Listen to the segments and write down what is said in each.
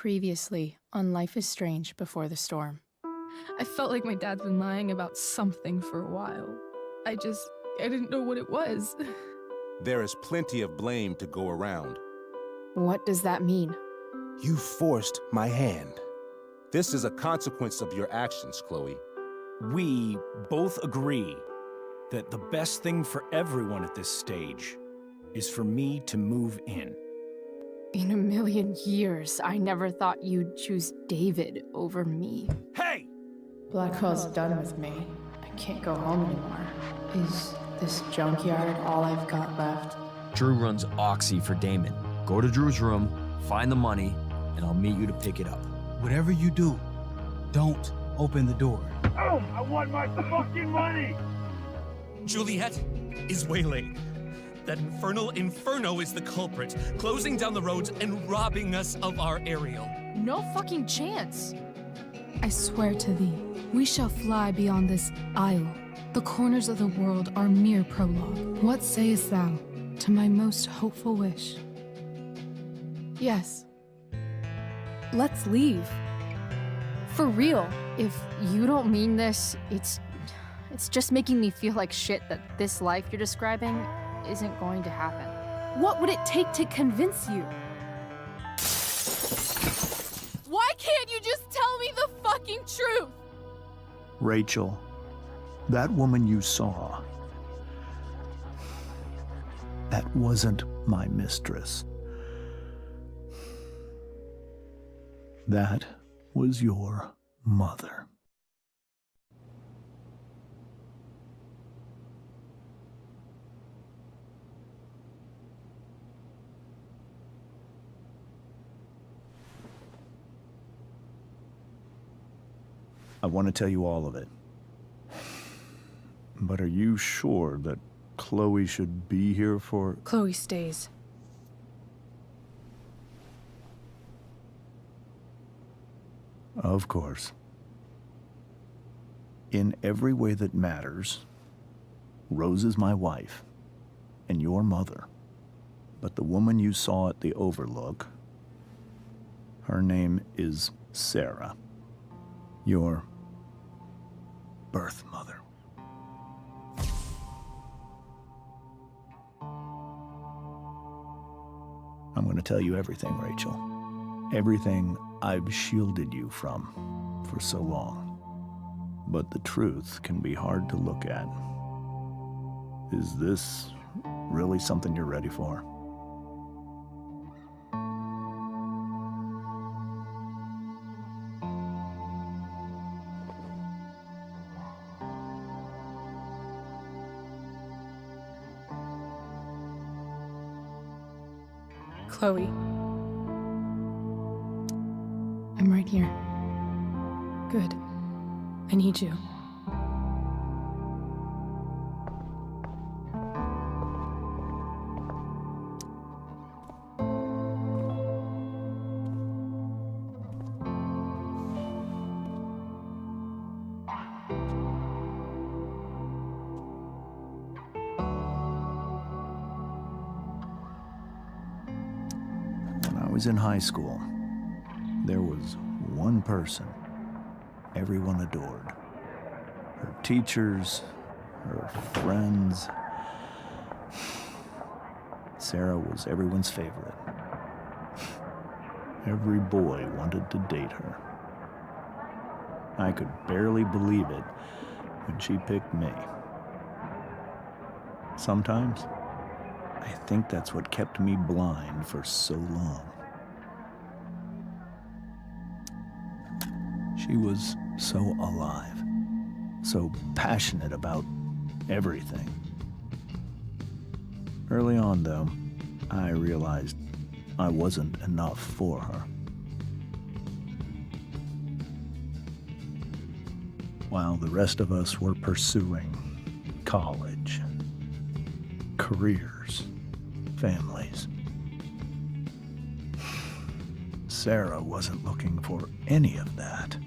Previously on Life is Strange Before the Storm. I felt like my dad's been lying about something for a while. I didn't know what it was. There is plenty of blame to go around. What does that mean? You forced my hand. This is a consequence of your actions, Chloe. We both agree that the best thing for everyone at this stage is for me to move in. In a million years, I never thought you'd choose David over me. Hey! Blackwell's done with me. I can't go home anymore. Is this junkyard all I've got left? Drew runs Oxy for Damon. Go to Drew's room, find the money, and I'll meet you to pick it up. Whatever you do, don't open the door. Oh, I want my fucking money! Juliet is waylaid. That infernal inferno is the culprit, closing down the roads and robbing us of our aerial. No fucking chance. I swear to thee, we shall fly beyond this isle. The corners of the world are mere prologue. What sayest thou to my most hopeful wish? Yes. Let's leave. For real. If you don't mean this, it's just making me feel like shit that this life you're describing isn't going to happen. What would it take to convince you? Why can't you just tell me the fucking truth? Rachel, that woman you saw, that wasn't my mistress. That was your mother. I want to tell you all of it. But are you sure that Chloe should be here for... Chloe stays. Of course. In every way that matters, Rose is my wife and your mother. But the woman you saw at the Overlook, her name is Sarah, your birth mother. I'm going to tell you everything, Rachel. Everything I've shielded you from for so long. But the truth can be hard to look at. Is this really something you're ready for? Chloe. I'm right here. Good. I need you. When I was in high school, there was one person everyone adored. Her teachers, her friends. Sarah was everyone's favorite. Every boy wanted to date her. I could barely believe it when she picked me. Sometimes, I think that's what kept me blind for so long. She was so alive, so passionate about everything. Early on, though, I realized I wasn't enough for her. While the rest of us were pursuing college, careers, families, Sarah wasn't looking for any of that.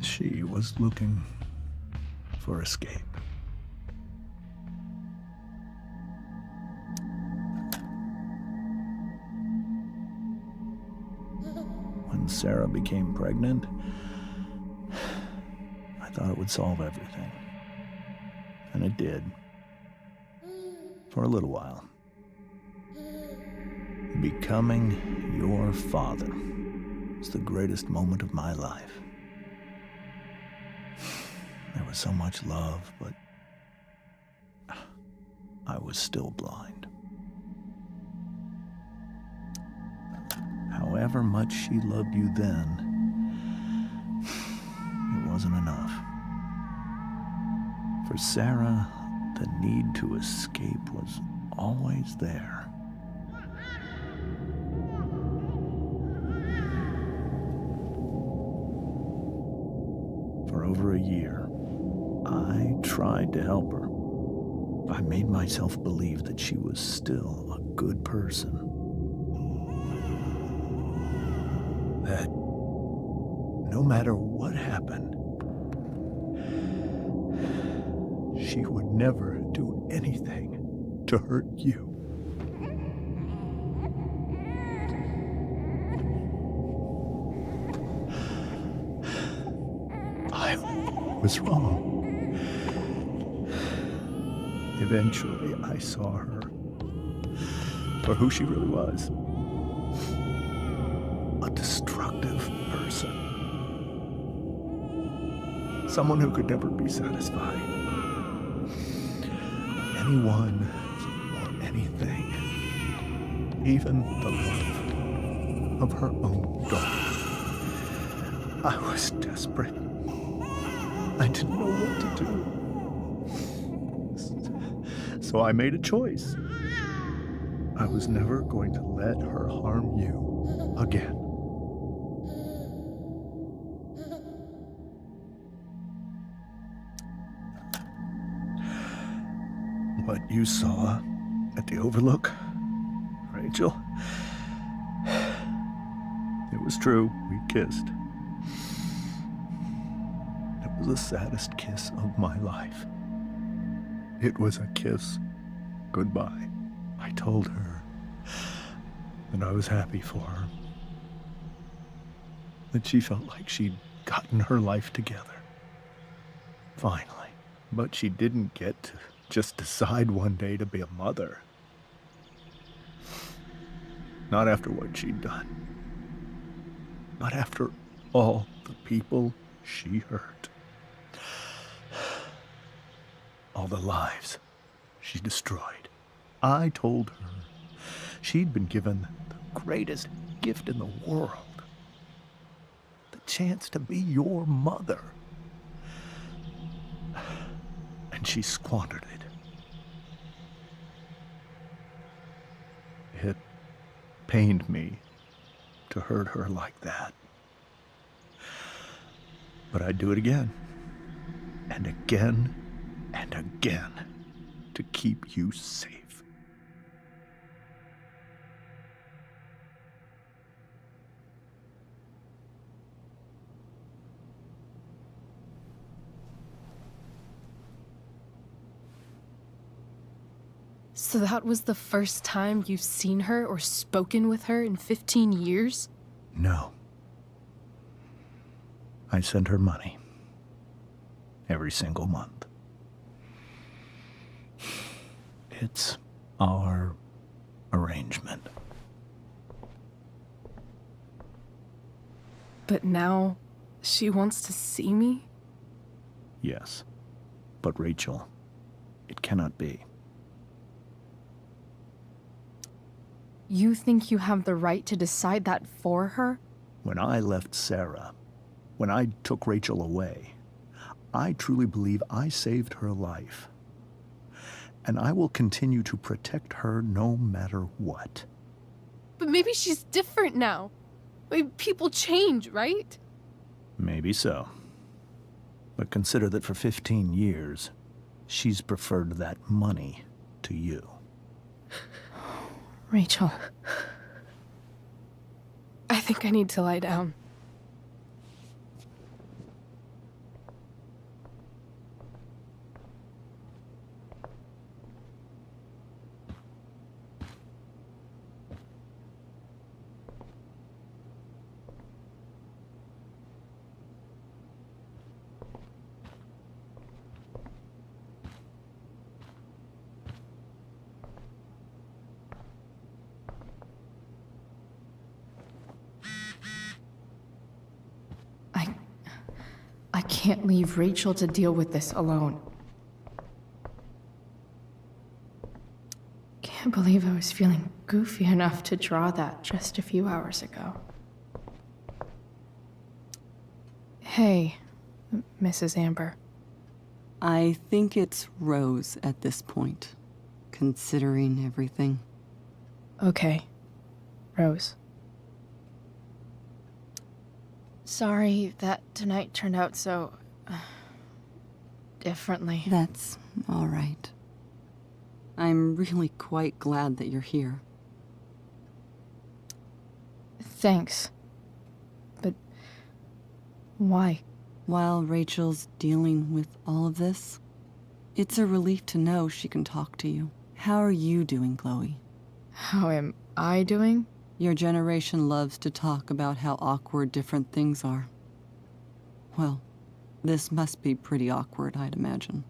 She was looking for escape. Sarah became pregnant, I thought it would solve everything. And it did. For a little while. Becoming your father was the greatest moment of my life. There was so much love, but I was still blind. However much she loved you then, it wasn't enough. For Sarah, the need to escape was always there. For over a year, I tried to help her. I made myself believe that she was still a good person. That no matter what happened, she would never do anything to hurt you. I was wrong. Eventually, I saw her for who she really was. A destructive person. Someone who could never be satisfied. Anyone or anything. Even the love of her own daughter. I was desperate. I didn't know what to do. So I made a choice. I was never going to let her harm you again. What you saw at the Overlook, Rachel, it was true. We kissed. It was the saddest kiss of my life. It was a kiss goodbye. I told her that I was happy for her. That she felt like she'd gotten her life together. Finally. But she didn't get to just decide one day to be a mother. Not after what she'd done. Not after all the people she hurt. All the lives she destroyed. I told her she'd been given the greatest gift in the world. The chance to be your mother. And she squandered it. It pained me to hurt her like that. But I'd do it again. And again. And again, to keep you safe. So that was the first time you've seen her or spoken with her in 15 years? No. I sent her money. Every single month. It's our arrangement. But now she wants to see me? Yes. But Rachel, it cannot be. You think you have the right to decide that for her? When I left Sarah, when I took Rachel away, I truly believe I saved her life. And I will continue to protect her no matter what. But maybe she's different now. Maybe people change, right? Maybe so. But consider that for 15 years, she's preferred that money to you. Rachel. I think I need to lie down. can't leave Rachel to deal with this alone. Can't believe I was feeling goofy enough to draw that just a few hours ago. Hey, Mrs. Amber. I think it's Rose at this point, considering everything. Okay, Rose. Sorry that tonight turned out so... differently. That's all right. I'm really quite glad that you're here. Thanks. But... why? While Rachel's dealing with all of this, it's a relief to know she can talk to you. How are you doing, Chloe? How am I doing? Your generation loves to talk about how awkward different things are. Well, this must be pretty awkward, I'd imagine.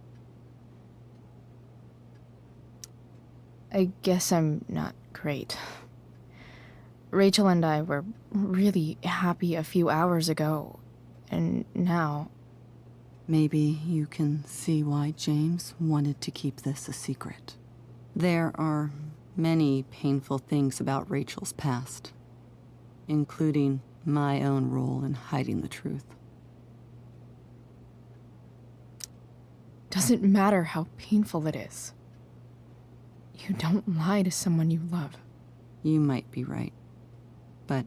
I guess I'm not great. Rachel and I were really happy a few hours ago, and now... Maybe you can see why James wanted to keep this a secret. There are many painful things about Rachel's past, including my own role in hiding the truth. Doesn't matter how painful it is. You don't lie to someone you love. You might be right, but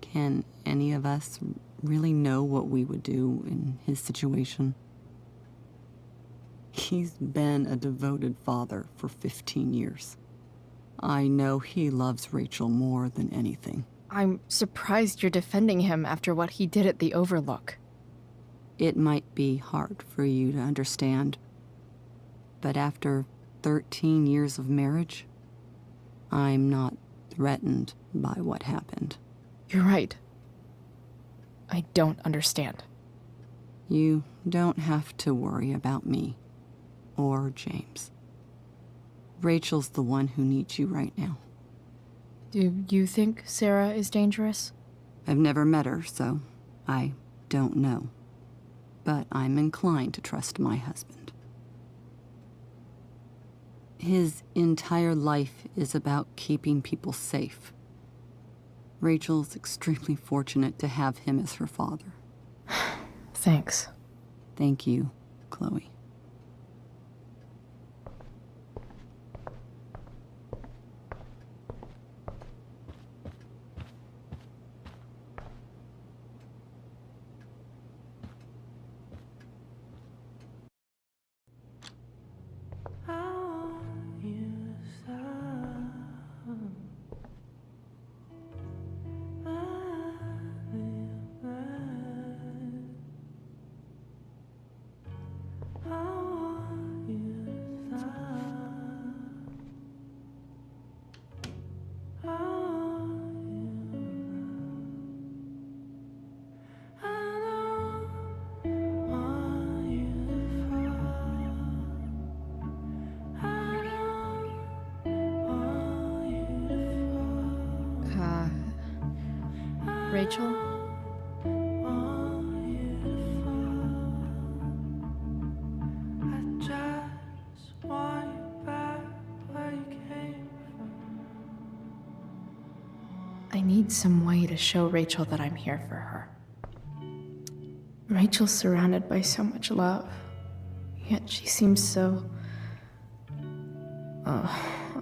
can any of us really know what we would do in his situation? He's been a devoted father for 15 years. I know he loves Rachel more than anything. I'm surprised you're defending him after what he did at the Overlook. It might be hard for you to understand, but after 13 years of marriage, I'm not threatened by what happened. You're right. I don't understand. You don't have to worry about me or James. Rachel's the one who needs you right now. Do you think Sarah is dangerous? I've never met her, so I don't know. But I'm inclined to trust my husband. His entire life is about keeping people safe. Rachel's extremely fortunate to have him as her father. Thanks. Thank you, Chloe. Rachel? I need some way to show Rachel that I'm here for her. Rachel's surrounded by so much love, yet she seems so...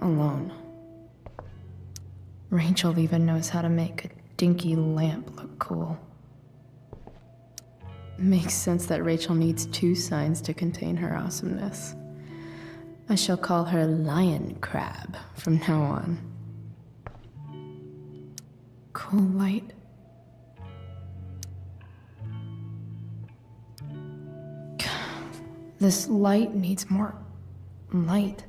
alone. Rachel even knows how to make a dinky lamp look cool. Makes sense that Rachel needs 2 signs to contain her awesomeness. I shall call her Lion Crab from now on. Cool light. This light needs more light.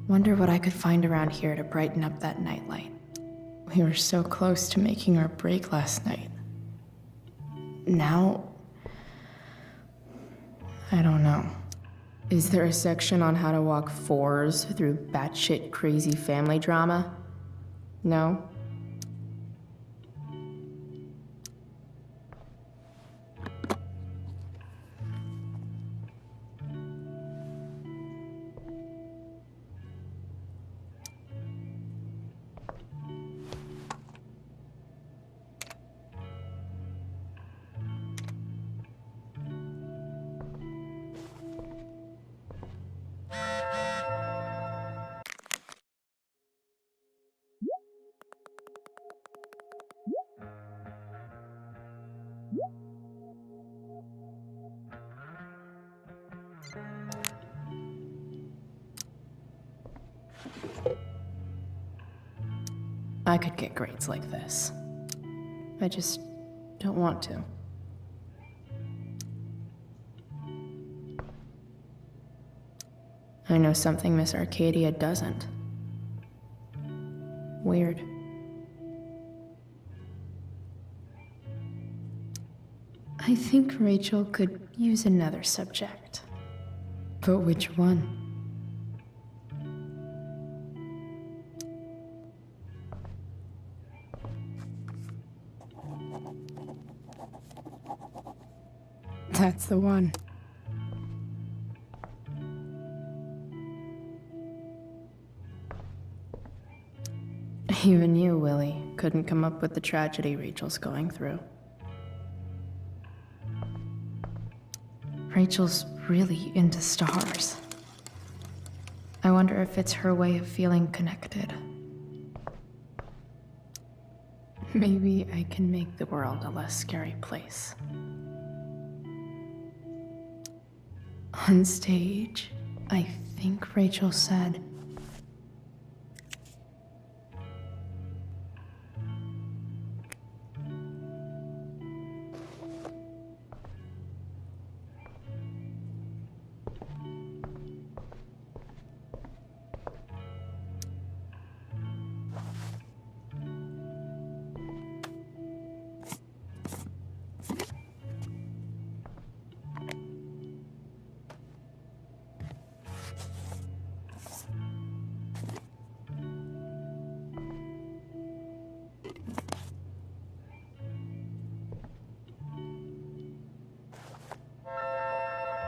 Wonder what I could find around here to brighten up that nightlight. We were so close to making our break last night. Now, I don't know. Is there a section on how to walk 4s through batshit crazy family drama? No? I could get grades like this. I just don't want to. I know something Miss Arcadia doesn't. Weird. I think Rachel could use another subject. But which one? That's the one. Even you, Willie, couldn't come up with the tragedy Rachel's going through. Rachel's really into stars. I wonder if it's her way of feeling connected. Maybe I can make the world a less scary place. On stage, I think Rachel said,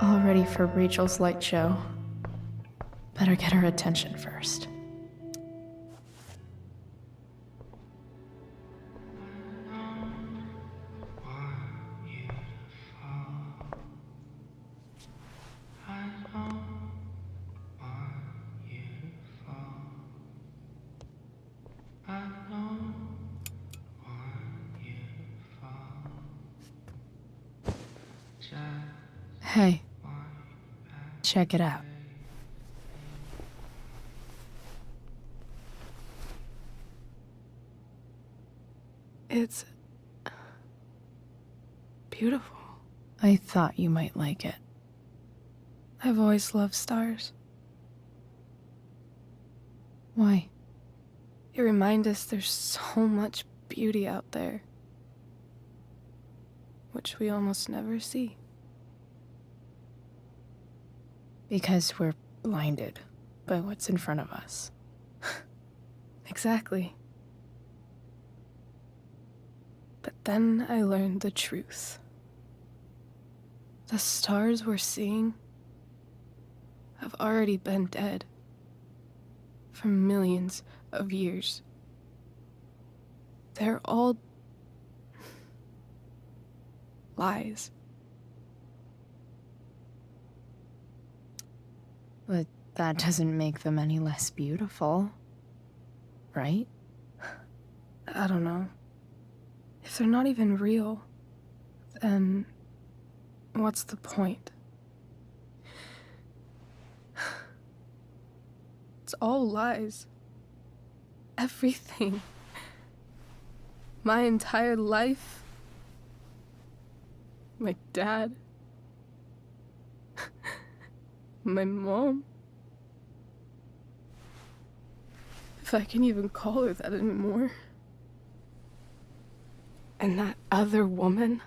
all ready for Rachel's light show. Better get her attention first. Hey, check it out. It's beautiful. I thought you might like it. I've always loved stars. Why? They remind us there's so much beauty out there, which we almost never see. Because we're blinded by what's in front of us. Exactly. But then I learned the truth. The stars we're seeing have already been dead for millions of years. They're all lies. But that doesn't make them any less beautiful, right? I don't know. If they're not even real, then what's the point? It's all lies. Everything. My entire life. My dad. My mom. If I can even call her that anymore. And that other woman,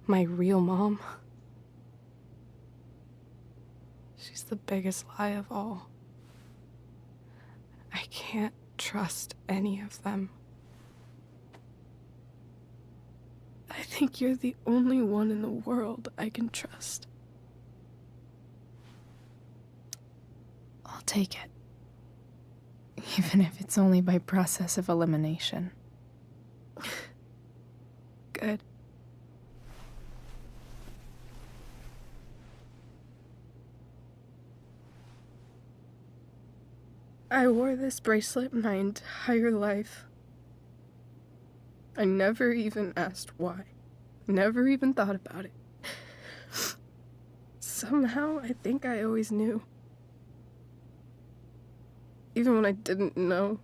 my real mom, she's the biggest lie of all. I can't trust any of them. I think you're the only one in the world I can trust. I'll take it. Even if it's only by process of elimination. Good. I wore this bracelet my entire life. I never even asked why. Never even thought about it. Somehow, I think I always knew. Even when I didn't know.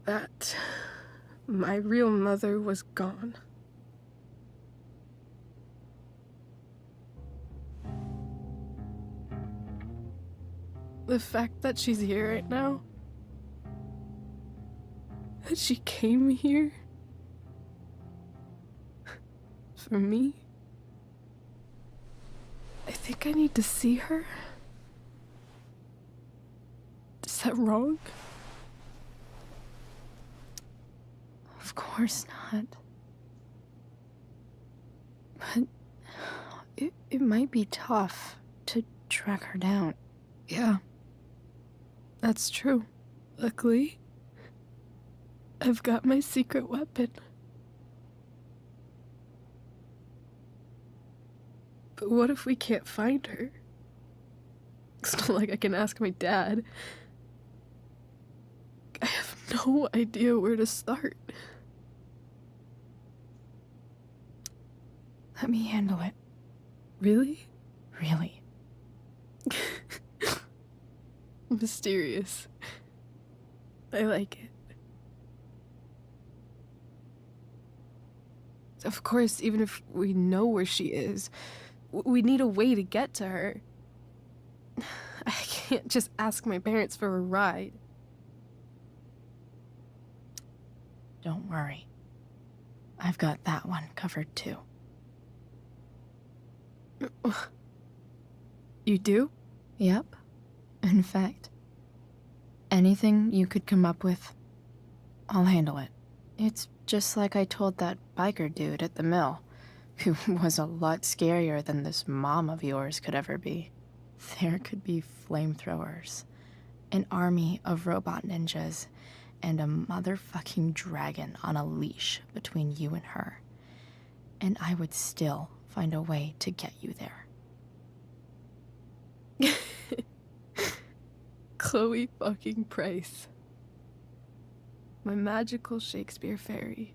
That my real mother was gone. The fact that she's here right now, that she came here for me, I think I need to see her. Is that wrong? Of course not. But it might be tough to track her down. Yeah, that's true. Luckily, I've got my secret weapon. But what if we can't find her? It's not like I can ask my dad. I have no idea where to start. Let me handle it. Really? Really. Mysterious. I like it. Of course, even if we know where she is, we need a way to get to her. I can't just ask my parents for a ride. Don't worry. I've got that one covered too. You do? Yep. In fact, anything you could come up with, I'll handle it. It's just like I told that biker dude at the mill, who was a lot scarier than this mom of yours could ever be. There could be flamethrowers, an army of robot ninjas, and a motherfucking dragon on a leash between you and her. And I would still find a way to get you there. Chloe fucking Price. My magical Shakespeare fairy.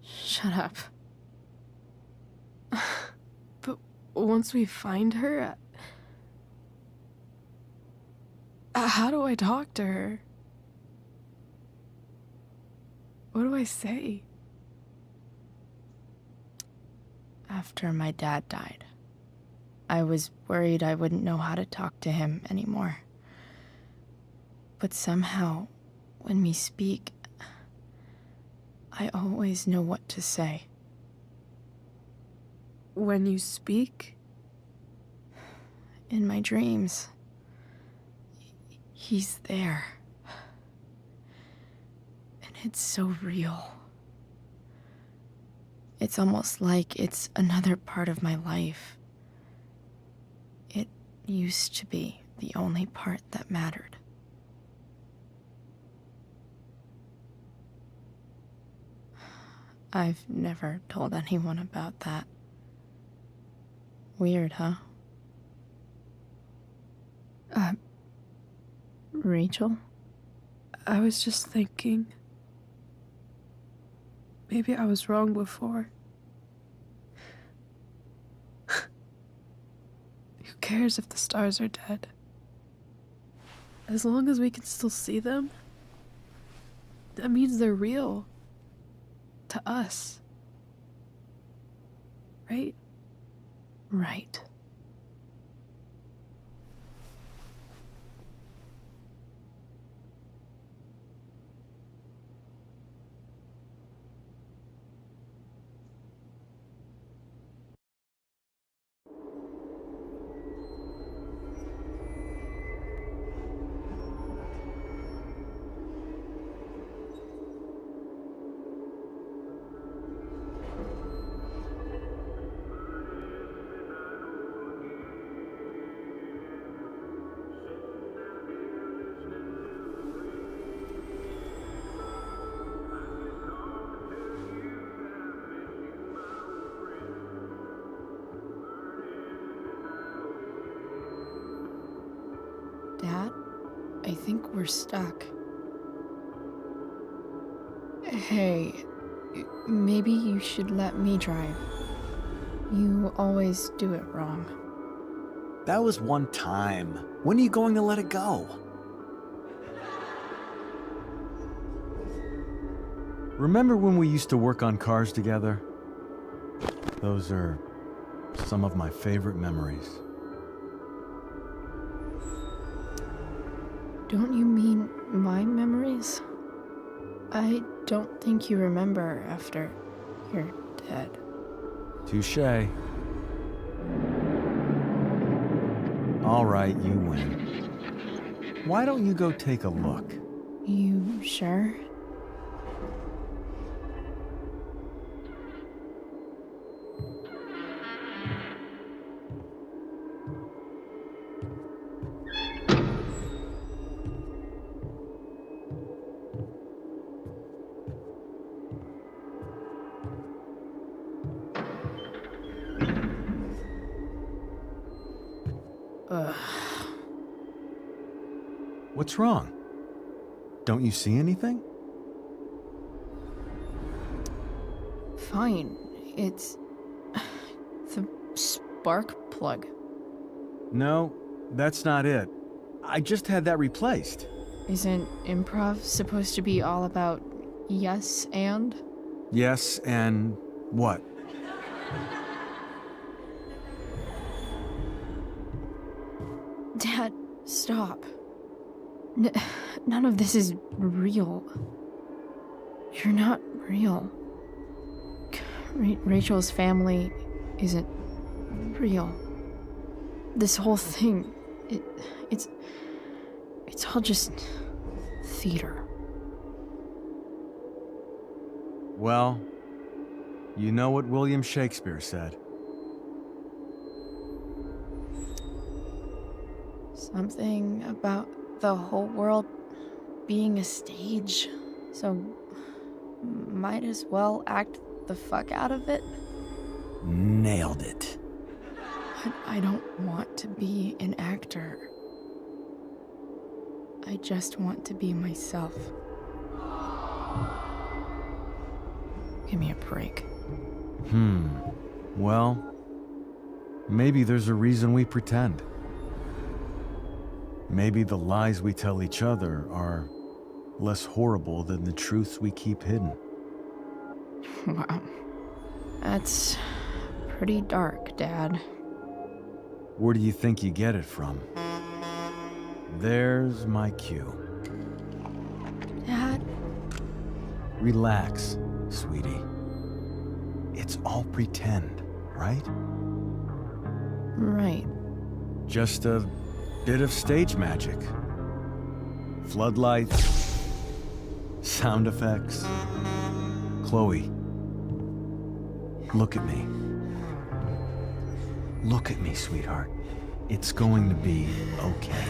Shut up. But once we find her, how do I talk to her? What do I say? After my dad died, I was worried I wouldn't know how to talk to him anymore. But somehow, when we speak, I always know what to say. When you speak? In my dreams, he's there. And it's so real. It's almost like it's another part of my life. It used to be the only part that mattered. I've never told anyone about that. Weird, huh? Rachel? I was just thinking. Maybe I was wrong before. Who cares if the stars are dead? As long as we can still see them, that means they're real. To us. Right? Right. we're stuck. Hey, maybe you should let me drive. You always do it wrong. That was one time. When are you going to let it go? Remember when we used to work on cars together? Those are some of my favorite memories. Don't you mean my memories? I don't think you remember after you're dead. Touché. All right, you win. Why don't you go take a look? You sure? Ugh. What's wrong? Don't you see anything? Fine. It's the spark plug. No, that's not it. I just had that replaced. Isn't improv supposed to be all about yes and? Yes, and what? Dad, stop. None of this is real. You're not real. Rachel's family isn't real. This whole thing, it's all just theater. Well, you know what William Shakespeare said. Something about the whole world being a stage, so might as well act the fuck out of it. Nailed it. But I don't want to be an actor. I just want to be myself. Give me a break. Well, maybe there's a reason we pretend. Maybe the lies we tell each other are less horrible than the truths we keep hidden. Wow. That's pretty dark, Dad. Where do you think you get it from? There's my cue. Dad? Relax, sweetie. It's all pretend, right? Right. Just a bit of stage magic. Floodlights, sound effects. Chloe, look at me. Look at me, sweetheart. It's going to be okay.